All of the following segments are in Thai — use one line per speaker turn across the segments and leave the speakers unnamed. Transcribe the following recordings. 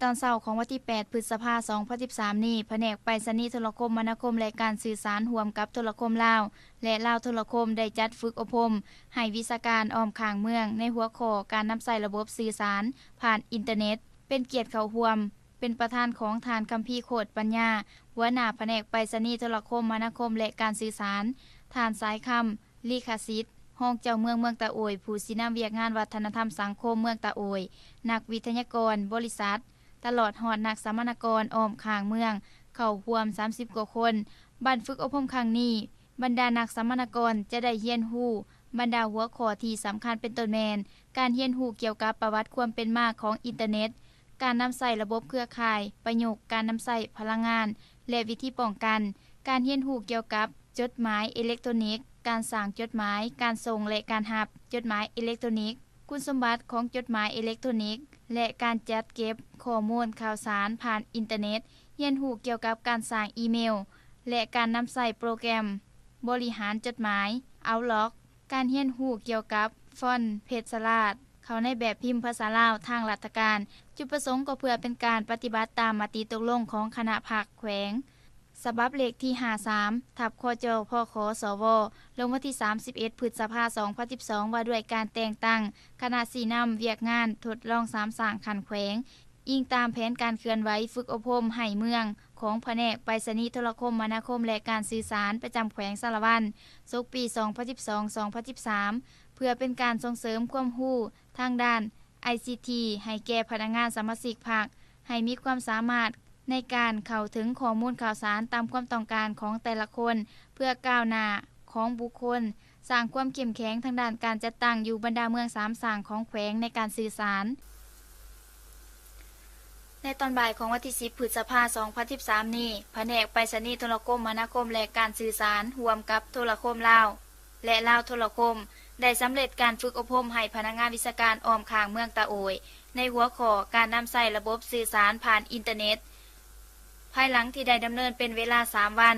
ตอนเช้าของวันที่ 8 พฤษภาคม 2013 นี้แผนกไปรษณีย์โทรคมนาคมและการสื่อสารร่วมกับโทรคมลาวและลาวโทรคมได้จัดฝึกอบรมให้วิชาการอ้อมข้างเมืองในหัวข้อการนำใช้ระบบสื่อสารผ่านอินเทอร์เน็ตเป็นเกียรติเข้าร่วมเป็นประธานของทานคัมภีร์โคตรปัญญาหัวหน้าแผนกไปรษณีย์โทรคมนาคมและการสื่อสารทานสายคำลิขสิทธิ์ห้องเจ้าเมืองตะโอยผู้สินำเวียกงานวัฒนธรรมสังคมเมืองตะโอยนักวิทยากรบริษัทตลอดหอดนักสัมมนากรอ้อมข้างเมืองเข้าร่วม30กว่าคนบันฝึกอบรมครั้งนี้บรรดานักสัมมนากรจะได้เรียนรู้บรรดาหัวข้อที่สำคัญเป็นต้นแมนการเรียนรู้เกี่ยวกับประวัติความเป็นมาของอินเทอร์เน็ตการนำใช้ระบบเครือข่ายประโยคการนำใช้พลังงานและวิธีป้องกันการเรียนรู้เกี่ยวกับจดหมายอิเล็กทรอนิกส์การสร้างจดหมายการส่งและการรับจดหมายอิเล็กทรอนิกส์คุณสมบัติของจดหมายอิเล็กทรอนิกส์และการจัดเก็บข้อมูลข่าวสารผ่านอินเทอร์เน็ตเรียนรู้เกี่ยวกับการสร้างอีเมลและการนำใช้โปรแกรมบริหารจดหมาย Outlook การเรียนรู้เกี่ยวกับฟอนต์เพชรสลาดเข้าในแบบพิมพ์ภาษาลาวทางราชการจุดประสงค์ก็เพื่อเป็นการปฏิบัติตามมติตกลงของคณะภาคแขวงฉบับเลขที่53ทับคจพคสวลงวันที่31พฤษภาคม2012ว่าด้วยการแต่งตั้งคณะสีนำเวียกงานทดลอง3สร้างขันแขวงอิงตามแผนการเคลื่อนไหวฝึกอบรมให้เมืองของแผนกไปรษณีย์โทรคมนาคมและการสื่อสารประจำแขวงสารวันศุกร์ปี2012-2013เพื่อเป็นการส่งเสริมความรู้ทางด้าน ICT ให้แก่พนักงานสมาชิกพรรคให้มีความสามารถในการเข้าถึงข้อมูลข่าวสารตามความต้องการของแต่ละคนเพื่อก้าวหน้าของบุคคลสร้างความเข้มแข็งทางด้านการจัดตั้งอยู่บรรดาเมือง3สร้างของแขวงในการสื่อสารในตอนบ่ายของวันที่10พฤษภาคม2013นี้แผนกไปรษณีย์โทรคมนาคมและการสื่อสารร่วมกับโทรคมลาวและลาวโทรคมได้สำเร็จการฝึกอบรมให้พนักงานวิชาการอ้อมข้างเมืองตะโอยในหัวข้อการนำใช้ระบบสื่อสารผ่านอินเทอร์เน็ตภายหลังที่ได้ดำเนินเป็นเวลา3วัน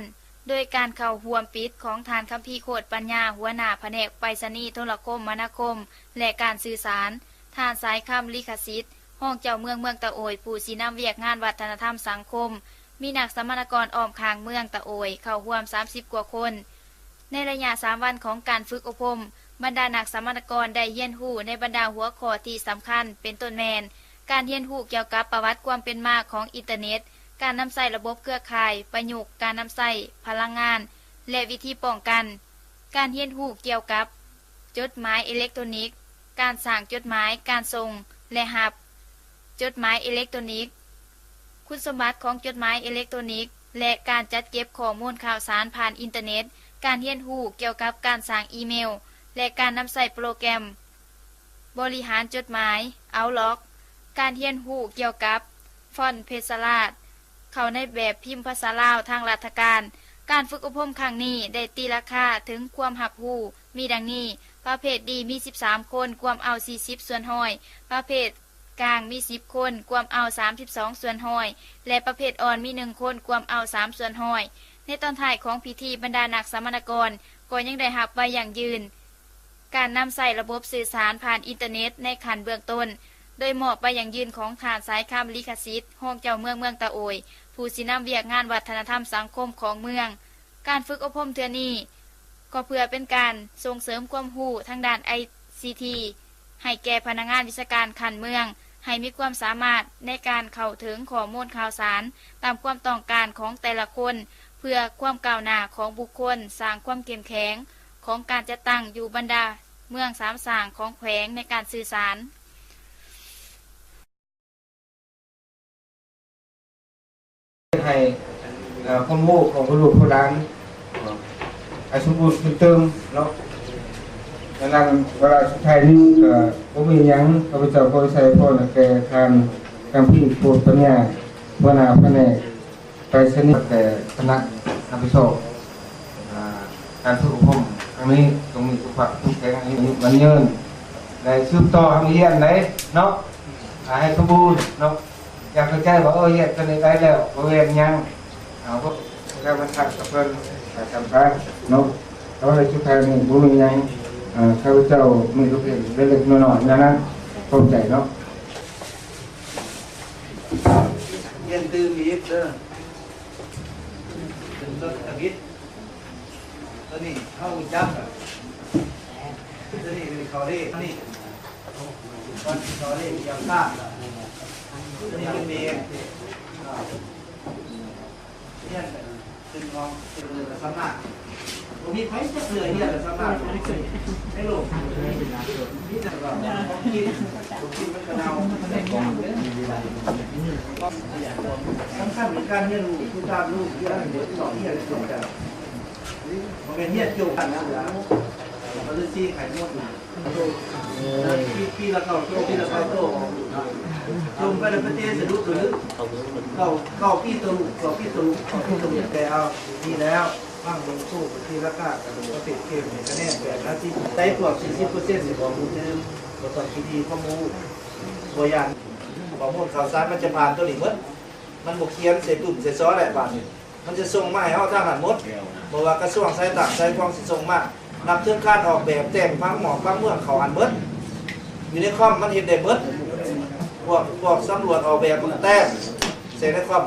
โดยการเข้าร่วมปิดของทานคัมภีร์โคตรปัญญาหัวหน้าแผนกไปรษณีย์โทรคมนาคมและการสื่อสารทานสายคำลิขสิทธิ์ห้องเจ้าเมืองตะโอยผู้สินำเวียกงานวัฒนธรรมสังคมมีนักสัมมนากรอ้อมข้างเมืองตะโอยเข้าร่วม30กว่าคนในระยะ3วันของการฝึกอบรมบรรดานักสัมมนากรได้เรียนรู้ในบรรดาหัวข้อที่สำคัญเป็นต้นแมนการเรียนรู้เกี่ยวกับประวัติความเป็นมาของอินเทอร์เน็ตการนำใช้ระบบเครือข่ายประยุกต์การนำใช้พลังงานและวิธีป้องกันการเรียนรู้เกี่ยวกับจดหมายอิเล็กทรอนิกส์การสร้างจดหมายการส่งและรับจดหมายอิเล็กทรอนิกส์คุณสมบัติของจดหมายอิเล็กทรอนิกส์และการจัดเก็บข้อมูลข่าวสารผ่านอินเทอร์เน็ตการเรียนรู้เกี่ยวกับการสร้างอีเมลและการนำใช้โปรแกรมบริหารจดหมาย Outlook การเรียนรู้เกี่ยวกับฟอนต์เพชรสลาดเข้าในแบบพิมพ์ภาษาลาวทางราชการการฝึกอบรมครั้งนี้ได้ตีราคาถึงความรับรู้มีดังนี้ประเภทดีมี13คนกวมเอา40ส่วนห้อยประเภทกลางมี10คนกวมเอา32ส่วนห้อยและประเภทอ่อนมี1คนกวมเอา3ส่วนห้อยในตอนท้ายของพิธีบรรดานักสัมมนากรก็ยังได้รับไว้อย่างยืนการนำใส่ระบบสื่อสารผ่านอินเทอร์เน็ตในขั้นเบื้องต้นโดยมอบไปอย่างยืนของฐานสายคำลิขสิทธิ์ห้องเจ้าเมืองตะโอยผู้สินำเวียกงานวัฒนธรรมสังคมของเมืองการฝึกอบรมเทื่อนี้ก็เพื่อเป็นการส่งเสริมความรู้ทางด้าน ICT ให้แก่พนักงานวิชาการขันเมืองให้มีความสามารถในการเข้าถึงข้อมูลข่าวสารตามความต้องการของแต่ละคนเพื่อความก้าวหน้าของบุคคลสร้างความเข้มแข็งของการจัดตั้งอยู่บรรดาเมือง3สร้างของแขวงในการสื่อสาร
ให้คนโง่ของคนหลุดคนดังอาสมบูรณ์ขึ้นเติมเนาะนั่งเวลาสุดท้ายนี้ก็มียังข้าพเจ้าก็ใช้พ่อแก่ทางการพิจารณาปัญญาหัวหน้าแผนกไปรษณีย์แต่คณะรับผิดชอบการฝึกอบรมครั้งนี้ตรงนี้ทุกฝ่ายทุกแก๊งนี้มันเยินในสืบต่อทำเยี่ยนไหนเนาะให้สมบูรณ์เนาะอยากเข้าใจว่าเยี่ยนกันได้แล้วบริเวณยังเอาพวกการบรรทัดกับเพื่อนทำการเนาะแล้วในชุดไทยนี่บุญยังข้าพเจ้ามีลูกเล็กเล็กน้อยๆนั้นเข้าใจเนาะ
วิตเด้อเป็นรถสวิตตัวนี้เข้าจับตัวนี้เป็นเขาเร่นี่ตอนเขาเร่ยังต้านตัวนี้เป็นเมย์เนี่ยเป็นกองเป็นเรือสำนักผมมีไฟจะเรือเนี่ยสำนักให้ลูกนี่แต่ว่าผมคิดมันกระเดาสำคัญเหมือนกันเนี่ยลูกคือตามลูกที่เราเดี๋ยวสอนที่อะไรส่งกันมันเป็นเนี่ยโจกันนะแล้วเราจะชี้ไข่มดพี่ละเก่าโตพี่ละเก่าโตจมไปในประเทศสะดุดหรือเก่าพี่ตัวลูกเก่าพี่ตัวลูกเก่าพี่ตัวลูกแต่เอาดีแล้วบ้างลงสู้ที่ละก้ากระโดดติดเกมเนี่ยคะแนนแบบนั้นที่ได้ตัว40%สิบอกมูนึงตัวตอนที่ดีข้อมูลโบยานข้อมูลข่าวสารมันจะผ่านตัวนี้มันบกเขียนเสร็จปุ่มเสร็จซ้อแหละบ้านนี้มันจะส่งมาให้เขาทางหันมดบอกว่ากระทรวงสายต่างสายกองสิส่งมานับถึงการออกแบบแต่งพังหมอกพังเมืองเขาหันเบิดอยู่ในคอมมันเห็นได้เบิดพวกสำรวจออกแบบมันแต้มเสร็จในคอม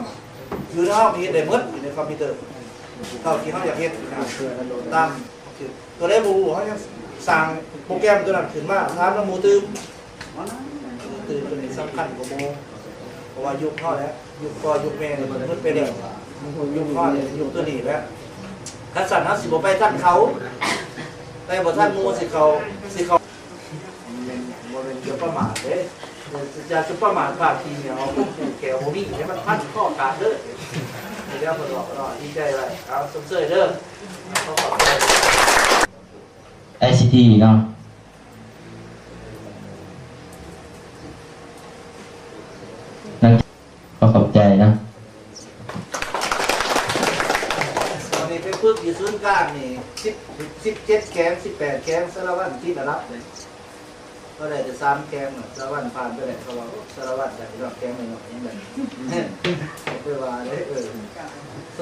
อยู่ในห้องมีเห็นได้เบิดอยู่ในคอมพิวเตอร์เท่าที่เขาอยากเห็นตามตัวได้บูเขาจะสั่งโปรแกรมตัวนั้นขึ้นมาทำแล้วมูตื่นตัวนี้สำคัญกว่าโมเพราะว่ายุคพ่อแล้วยุคพ่อยุคแม่เนี่ยมันเป็นเรื่องยุคพ่อเนี่ยยุคตัวนี้แล้วขันสันนะสิบไปท่านเขาแต่บ่ท่านมูสิเขาจะประมาทเด้จะประมาทบางทีเนี่ยเอาพวกแก้วพวกนี้ให้มันพันข้อการเด้อเดี๋ยวคนบอกว่าดีใจเลยเอาสมเสยเด้อ
ICT เนาะนั่นขอบใจนะ
ตอนนี้ไปฝึกอยู่ศูนย์กลางนี่17แกม18แกมสารวัตรที่ระดับเลยก็ได้จะ3แกมสารวัตรผ่านไปได้เขาว่าสารวัตรได้รอบแกมหน่อยยังไงเพื่อว่าได้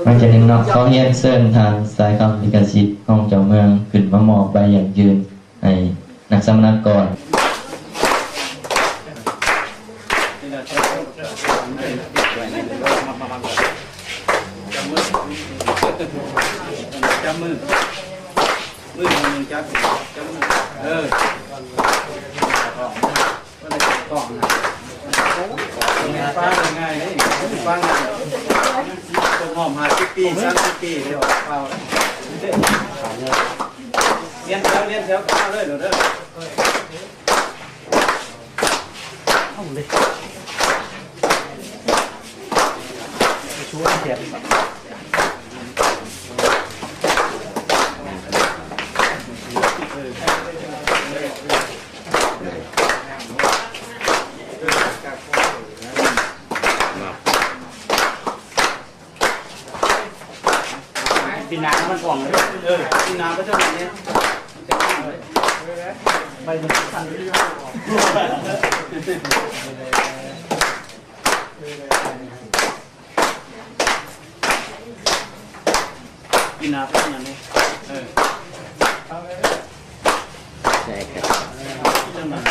มันจะหนึ่งเนาะเขาเรียนเชิญทางสายคำลิขสิทธิ์ห้องเจ้าเมืองขึ้นมามอบใบอย่างยืนให้นักสำนักก่อน
จับมือมือจับมือกล่องนะฟ้าเป็นไงนี่ฟังนะต้นหอม50 ปี30 ปีเดี๋ยวเอาเรียนแถวเข้าเลยเด้อเอาเลยช่วยเก็บปีนามันกล่องเลยปีนาก็จะแบบนี้ใบมันสั่นเลยปีนาเป็นอย่างนี้ใช่ครับเรื่องมัน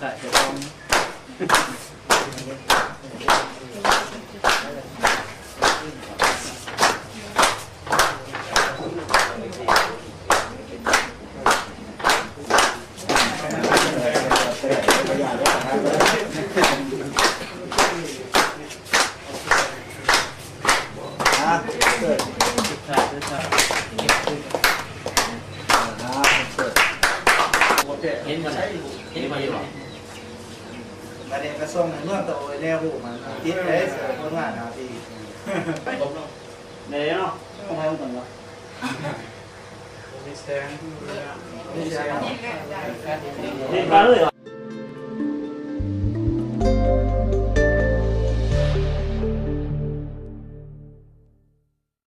ใช่จะต้องเห็นมาอยู่หรอประเด็นกระทรวงเมื่อตัวแนวหูมันติดเลยเสือคนงานหาปีเนี่ยเนาะทำไมต้องวะ มีแสงมีแสง
นี่มาเลย